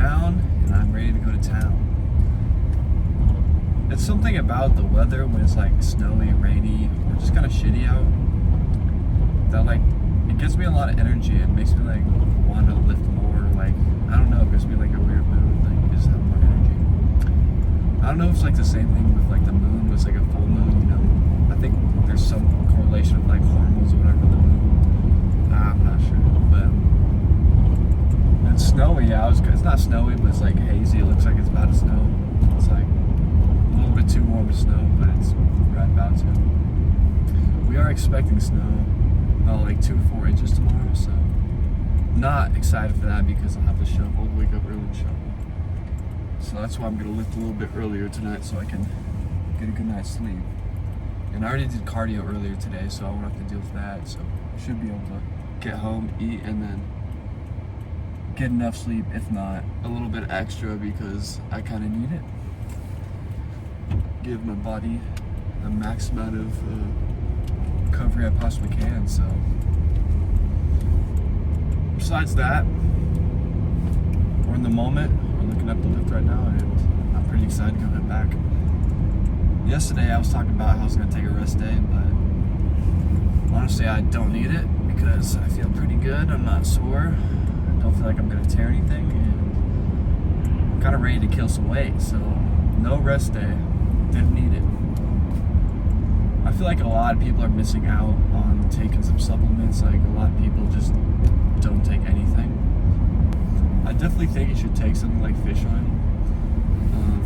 down and I'm ready to go to town. It's something about the weather when it's like snowy, rainy, or just kind of shitty out that like it gives me a lot of energy. It makes me like want to lift more. Like I don't know, it gives me like a weird mood. Like I just have more energy. I don't know if it's like the same thing with like the moon. When it's like a full moon, you know. I think there's some correlation with like hormones or whatever in the moon. I'm not sure, but it's snowy. Yeah, it's not snowy, but it's like hazy. It looks like it's about to snow. It's like a little bit too warm to snow, but it's right about to. We are expecting snow, like 2 to 4 inches tomorrow, so not excited for that because I'll have to shovel, wake up early and shovel. So that's why I'm gonna lift a little bit earlier tonight so I can get a good night's sleep. And I already did cardio earlier today, so I won't have to deal with that. So I should be able to get home, eat, and then get enough sleep, if not a little bit extra because I kind of need it. Give my body the max amount of recovery I possibly can. So besides that, we're in the moment. We're looking up the lift right now, and I'm pretty excited to go head back. Yesterday I was talking about how I was going to take a rest day, but honestly I don't need it because I feel pretty good. I'm not sore. I don't feel like I'm going to tear anything, and I'm kind of ready to kill some weight, so no rest day. Didn't need it. I feel like a lot of people are missing out on taking some supplements. Like a lot of people just don't take anything. I definitely think you should take something like fish oil.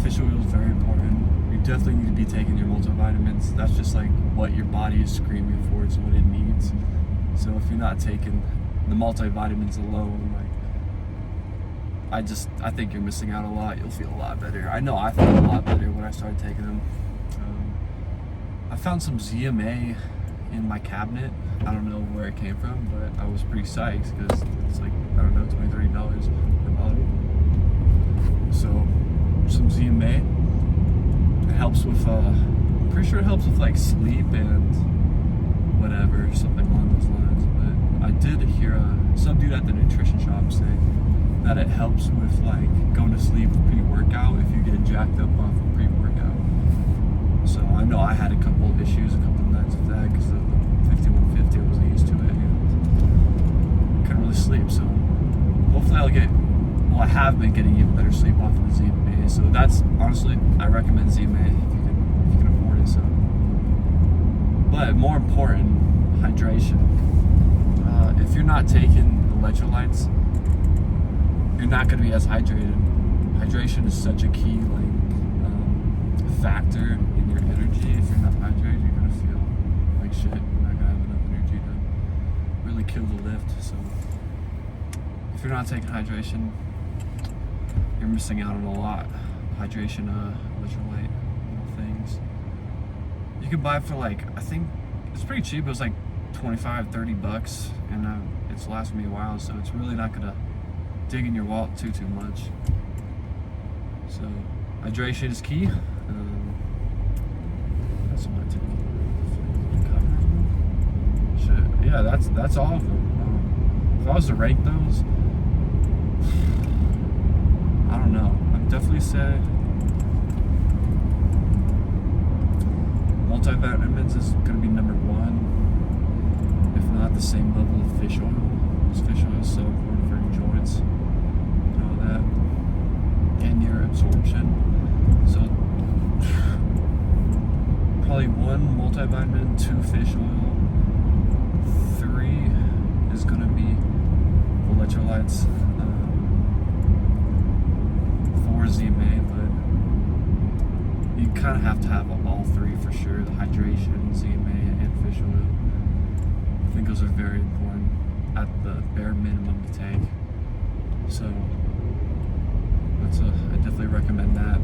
Fish oil is very important. You definitely need to be taking your multivitamins. That's just like what your body is screaming for. It's what it needs. So if you're not taking the multivitamins alone, like I think you're missing out a lot. You'll feel a lot better. I know I felt a lot better when I started taking them. I found some ZMA in my cabinet. I don't know where it came from, but I was pretty psyched because it's like, I don't know, $20-$30 per bottle. So some ZMA. It helps with, I'm pretty sure it helps with like sleep and whatever, something along those lines. But I did hear some dude at the nutrition shop say that it helps with like going to sleep pre-workout if you get jacked up off of pre-workout. So I know I had a couple of issues, a couple of nights with that because of the 5150, I wasn't used to it and couldn't really sleep. So hopefully I have been getting even better sleep off of the ZMA. So that's honestly, I recommend ZMA if you can afford it. So, but more important, hydration. If you're not taking electrolytes, you're not going to be as hydrated. Hydration is such a key factor in your energy. If you're not hydrated, you're going to feel like shit. You're not going to have enough energy to really kill the lift. So if you're not taking hydration, you're missing out on a lot. Hydration, electrolyte, little things. You could buy for like, I think it's pretty cheap. It was like $25-$30, and it's lasted me a while. So it's really not going to dig in your wallet too much. So hydration is key. That's what I took. Shit. Yeah, that's all of them. If I was to rank those, I don't know. I'd definitely say multivitamins is going to be number 1, if not the same level of fish oil. Because fish oil is so important for your joints and all that, and your absorption. So probably 1 multivitamin, 2 fish oil, 3 is going to be electrolytes, 4 ZMA, but you kind of have to have all 3 for sure, the hydration, ZMA, and fish oil. I think those are very important at the bare minimum to take. So I definitely recommend that.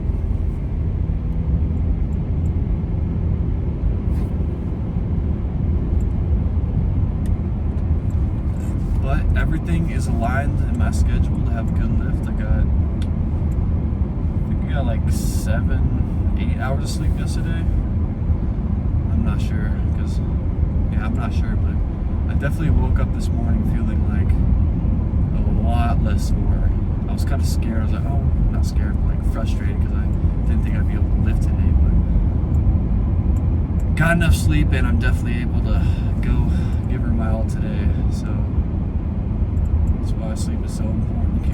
But everything is aligned in my schedule to have a good lift. I think I got like 7-8 hours of sleep yesterday. I'm not sure, I'm not sure, but I definitely woke up this morning feeling like a lot less sore. I was kind of scared. I was like, oh, not scared, but like frustrated because I didn't think I'd be able to lift today. But got enough sleep, and I'm definitely able to go give her my all today. So that's why sleep is so important. You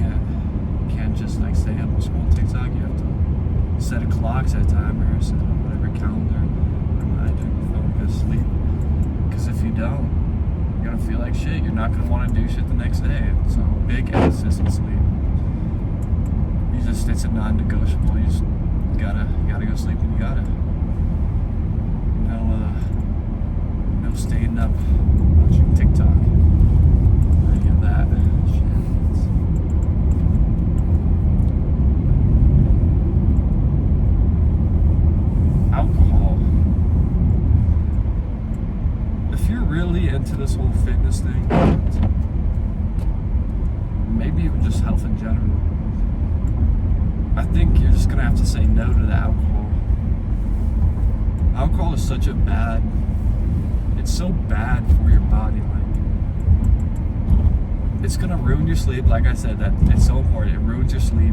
can't just like stay up and scroll TikTok. You have to set a clock, set a timer, set a whatever calendar, reminder, phone, go to sleep. Because if you don't, you're gonna feel like shit. You're not gonna want to do shit the next day. So big emphasis on sleep. It's a non-negotiable. You just gotta go sleep when you gotta. No staying up watching TikTok. Any of that shit. Alcohol. If you're really into this whole fitness thing, maybe even just health in general, I think you're just gonna have to say no to the alcohol. Alcohol is such a bad, it's so bad for your body. Like, it's gonna ruin your sleep. Like I said, that it's so important. It ruins your sleep,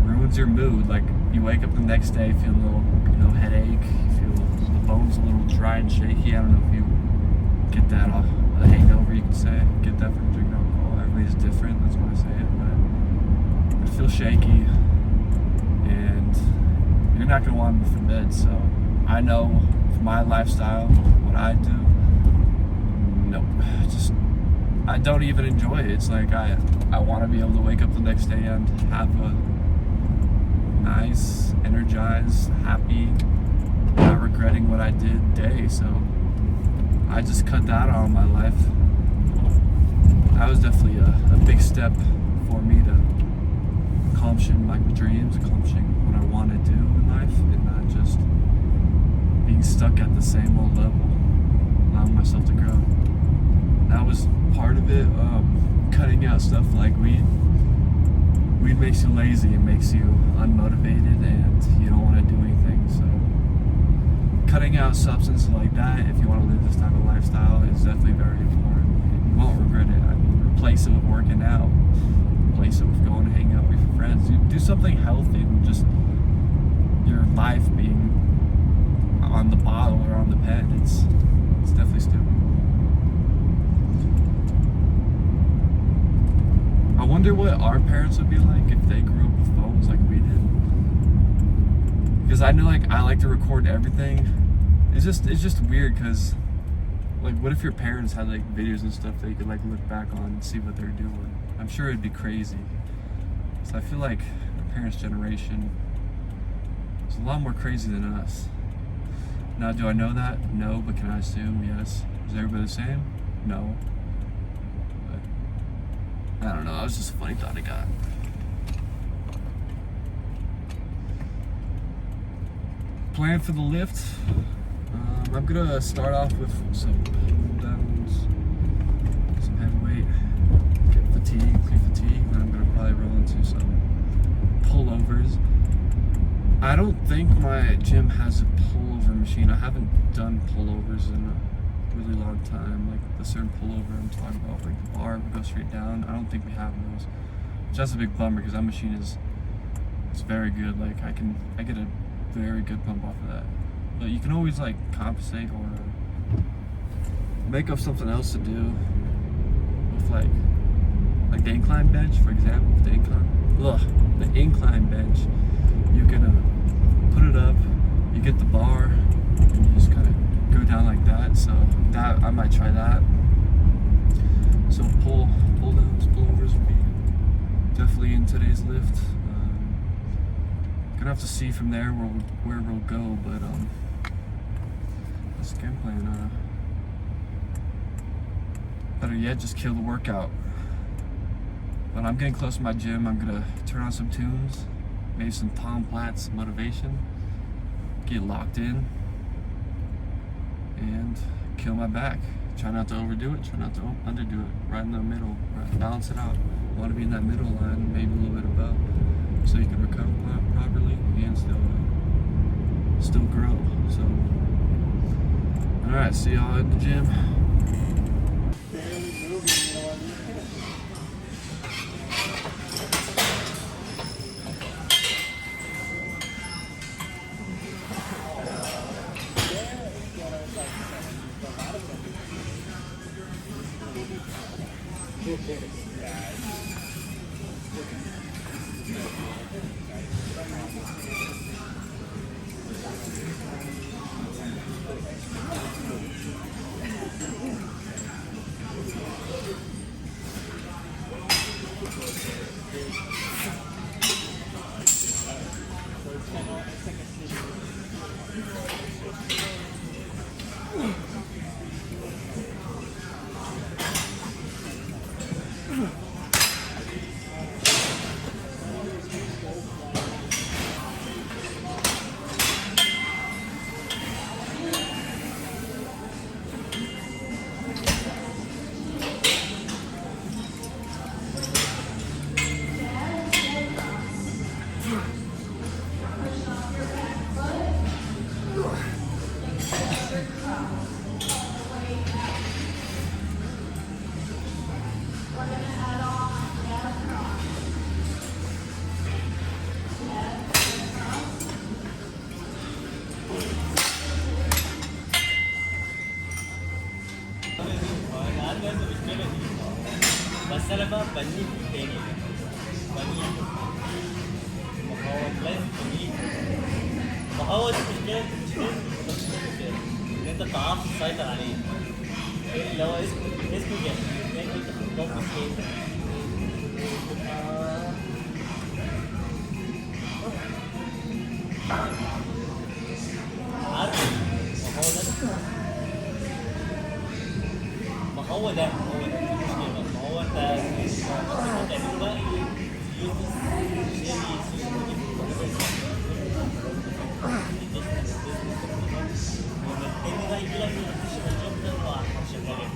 ruins your mood. Like, you wake up the next day feeling a little, headache. You feel the bones a little dry and shaky. I don't know if you get that off a hangover. You can say get that from drinking alcohol. Everybody's different. That's why I say it, but I feel shaky, and you're not gonna want to move from bed. So I know for my lifestyle, what I do, nope, I don't even enjoy it. It's like I want to be able to wake up the next day and have a nice, energized, happy, not regretting what I did day. So I just cut that out of my life. That was definitely a big step for me to accomplishing my dreams, accomplishing what I want to do in life, and not just being stuck at the same old level, allowing myself to grow. That was part of it. Cutting out stuff like weed. Weed makes you lazy, it makes you unmotivated, and you don't want to do anything. So cutting out substances like that, if you want to live this type of lifestyle, is definitely very important. And you won't regret it. I mean, replace it with working out. Replace it with going to hang out with your friends. Do something healthy than just your life being on the bottle or on the pen. It's definitely stupid. I wonder what our parents would be like if they grew up with phones like we did. Because I know, like, I like to record everything. It's just weird because, like, what if your parents had like videos and stuff that you could like look back on and see what they're doing? I'm sure it'd be crazy. So I feel like our parents' generation is a lot more crazy than us. Now, do I know that? No, but can I assume? Yes. Is everybody the same? No. But I don't know. That was just a funny thought I got. Plan for the lift. I'm gonna start off with some pull downs, some heavy weight, get fatigue, then I'm gonna probably roll into some pullovers. I don't think my gym has a pullover machine. I haven't done pullovers in a really long time, like the certain pullover I'm talking about, like the bar would go straight down. I don't think we have those, which that's a big bummer because that machine is very good. Like I get a very good pump off of that. But you can always like compensate or make up something else to do with like the incline bench, for example. With the incline bench, you can put it up, you get the bar, and you just kind of go down like that. So that I might try that. So pull downs, pullovers would be definitely in today's lift. Gonna have to see from there where we'll go, but this game plan. Better yet, just kill the workout. But I'm getting close to my gym. I'm gonna turn on some tunes, maybe some Tom Platz motivation, get locked in, and kill my back. Try not to overdo it, try not to underdo it. Right in the middle, right, balance it out. I want to be in that middle line, maybe a little bit above, so you can recover properly and still grow. So, all right, see y'all in the gym. بس انا بقى بنيت تاني بنيت مقاومة لازم تنيت ما هو دي مشكلة ان انت متعرفش تسيطر عليه اللي هو اسمه كده انك انت تحطه في عارف ما هو ده المشكلة ما هو انت بتعمله بقى التاني بقى يجي لك تكتشف الجوب ده هو شغال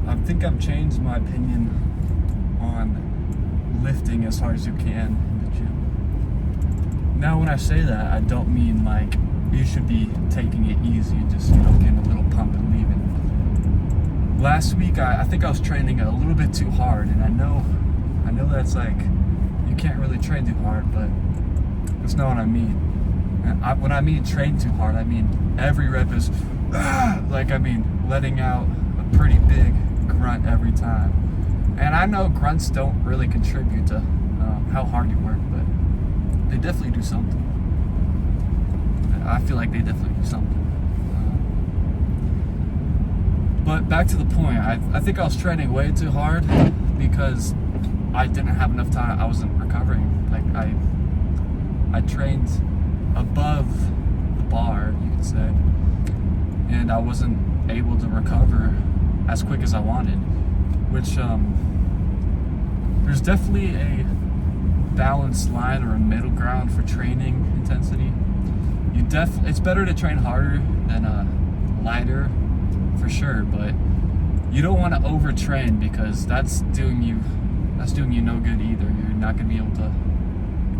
I think I've changed my opinion on lifting as hard as you can in the gym. Now, when I say that, I don't mean like you should be taking it easy and just, getting a little pump and leaving. Last week, I think I was training a little bit too hard, and I know that's like, you can't really train too hard, but that's not what I mean. When I mean train too hard, I mean every rep is, letting out a pretty big grunt every time. And I know grunts don't really contribute to how hard you work, but they definitely do something. I feel like they definitely do something. But back to the point, I think I was training way too hard because I didn't have enough time. I wasn't recovering. Like I trained above the bar, you could say, and I wasn't able to recover as quick as I wanted, which there's definitely a balanced line or a middle ground for training intensity. It's better to train harder than lighter, for sure, but you don't want to overtrain because that's doing you no good either. You're not going to be able to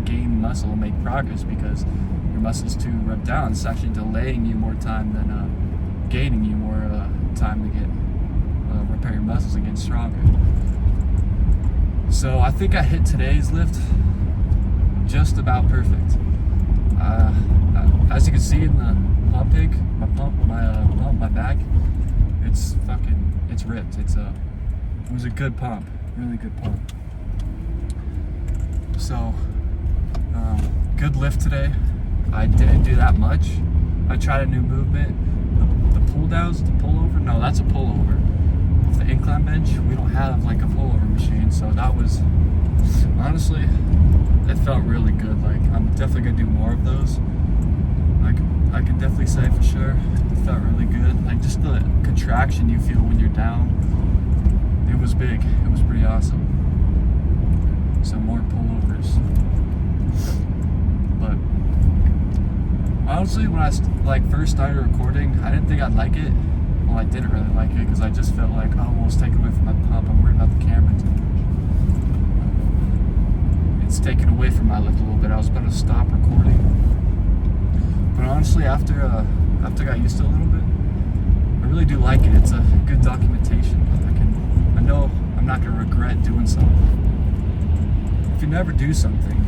gain muscle and make progress because your muscle's too rubbed down. It's actually delaying you more time than gaining you more time to get repair your muscles and get stronger. So I think I hit today's lift just about perfect. As you can see in the pump pic, my back, it's ripped. It was a good pump, really good pump. So, good lift today. I didn't do that much. I tried a new movement. The pull downs, the pullover. No, that's a pullover. With the incline bench, we don't have like a pullover machine, so that was honestly, it felt really good. Like I'm definitely gonna do more of those. I could definitely say for sure it felt really good. Like just the contraction you feel when you're down, it was big. It was pretty awesome. So more pullovers. But honestly, when I first started recording, I didn't think I'd like it. Well, I didn't really like it because I just felt like, oh, well, it's taken away from my pump. I'm worried about the camera too much. It's taken away from my lift a little bit. I was about to stop recording. But honestly, after I got used to it a little bit, I really do like it. It's a good documentation. I know I'm not going to regret doing something. If you never do something,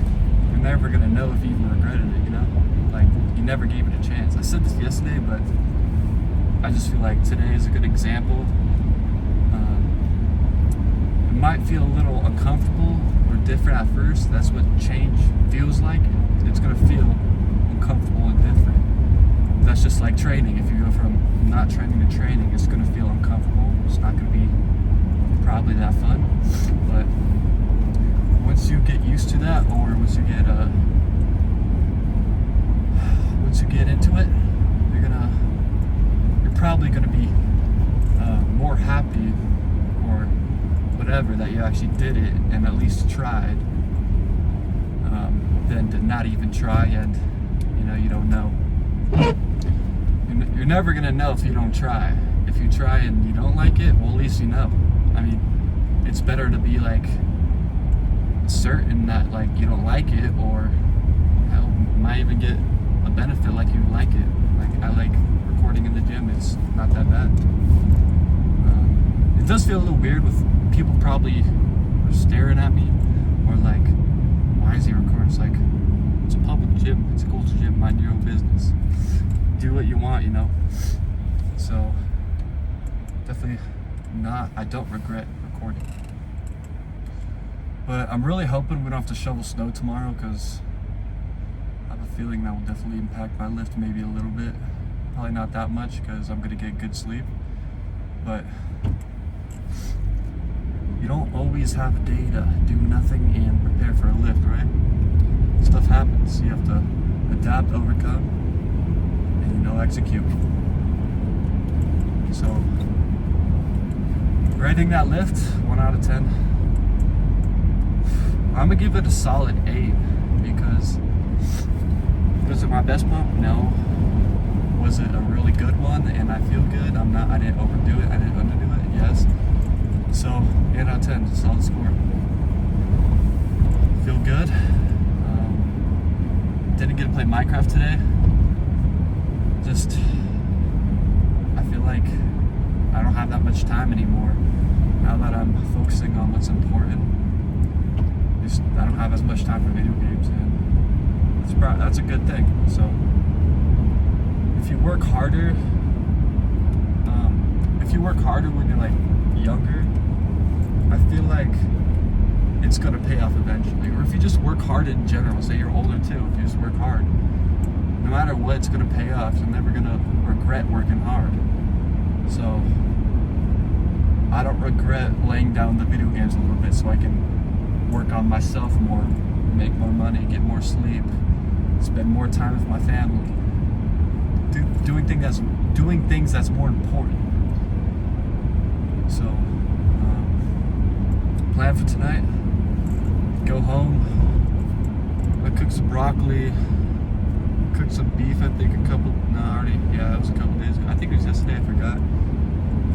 you're never going to know if you even regretted it, Like, you never gave it a chance. I said this yesterday, but I just feel like today is a good example. It might feel a little uncomfortable or different at first. That's what change feels like. It's going to feel uncomfortable and different. That's just like training. If you go from not training to training, it's going to feel uncomfortable. It's not going to be probably that fun. But once you get used to that, or once you get into it, you're probably going to be more happy or whatever that you actually did it and at least tried, than to not even try and you don't know. You're never gonna know if you don't try. If you try and you don't like it, well, at least you know. I mean, it's better to be like certain that like you don't like it, or hell, might even get a benefit like you like it. Like I like recording in the gym. It's not that bad. It does feel a little weird with people probably staring at me, or like, why is he recording? It's like, it's a public gym, it's a culture gym, mind your own business. Do what you want, you know? So, definitely not, I don't regret recording. But I'm really hoping we don't have to shovel snow tomorrow, because I have a feeling that will definitely impact my lift maybe a little bit. Probably not that much, because I'm gonna get good sleep. But you don't always have a day to do nothing and prepare for a lift, right? Stuff happens. You have to adapt, overcome, and execute. So, rating that lift, 1 out of 10. I'm gonna give it a solid 8, because was it my best pump? No. Was it a really good one and I feel good? I didn't overdo it, I didn't underdo it, yes. So, 8 out of 10, solid score. Feel good. Didn't get to play Minecraft today. Just, I feel like I don't have that much time anymore. Now that I'm focusing on what's important, I don't have as much time for video games, and that's a good thing. So, if you work harder when you're like younger, I feel like it's gonna pay off eventually. Or if you just work hard in general, say you're older too, if you just work hard, no matter what, it's gonna pay off. You're never gonna regret working hard. So I don't regret laying down the video games a little bit so I can work on myself more, make more money, get more sleep, spend more time with my family, doing things that's more important. So plan for tonight, go home, I cook some broccoli, cooked some beef, I think it was a couple days ago. I think it was yesterday, I forgot.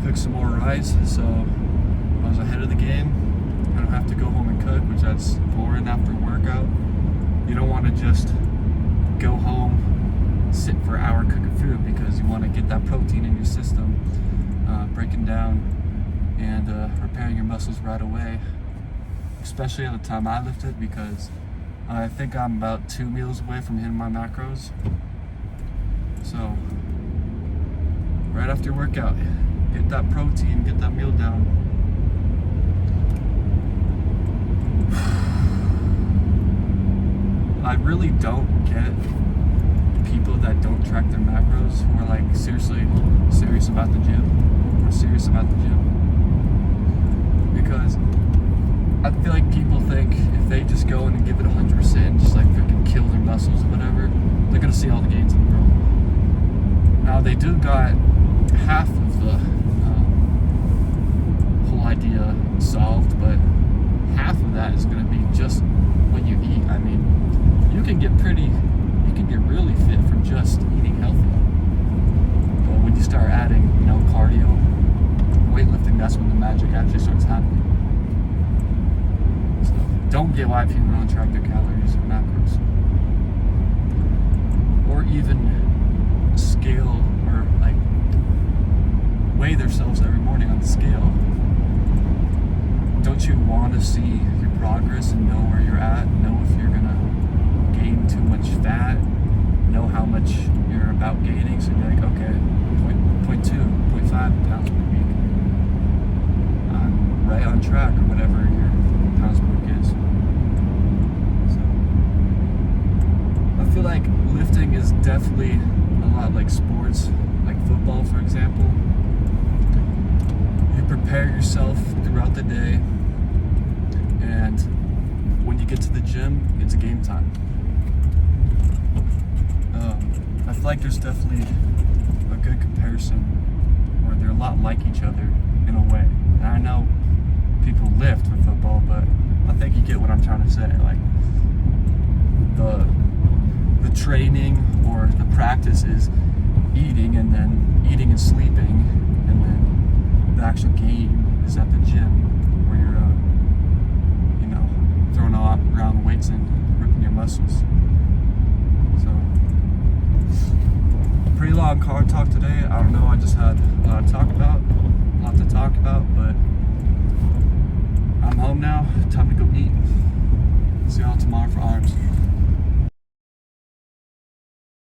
Cooked some more rice, so I was ahead of the game. I don't have to go home and cook, which that's boring after a workout. You don't want to just go home, sit for an hour cooking food, because you want to get that protein in your system, breaking down and repairing your muscles right away, especially at the time I lifted, because I think I'm about 2 meals away from hitting my macros. So right after your workout, get that protein, get that meal down. I really don't get people that don't track their macros, who are like seriously serious about the gym, because I feel like people think if they just go in and give it 100%, just like freaking kill their muscles or whatever, they're gonna see all the gains in the world. Now they do got half of the whole idea solved, but half of that is gonna be just what you eat. I mean, you can get really fit from just eating healthy. But when you start adding, cardio, weightlifting, that's when the magic actually starts happening. So don't get why people don't track their calories or macros, or even scale or like weigh themselves every morning on the scale. Don't you want to see your progress and know where you're at, know if you're gonna gain too much fat, know how much you're about gaining, so you're like, okay, 0.2, 0.5 pounds per week, I'm right on track, or whatever your pounds per week is. So I feel like lifting is definitely a lot like sports, like football, for example. You prepare yourself throughout the day, and when you get to the gym, it's game time. I feel like there's definitely a good comparison, where they're a lot like each other in a way. And I know people lift for football, but I think you get what I'm trying to say. Like the training or the practice is eating and sleeping, and then the actual game is at the gym, where you're throwing a lot ground the weights and ripping your muscles. So, pretty long car talk today. I don't know, I just had a lot to talk about, but I'm home now. Time to go eat.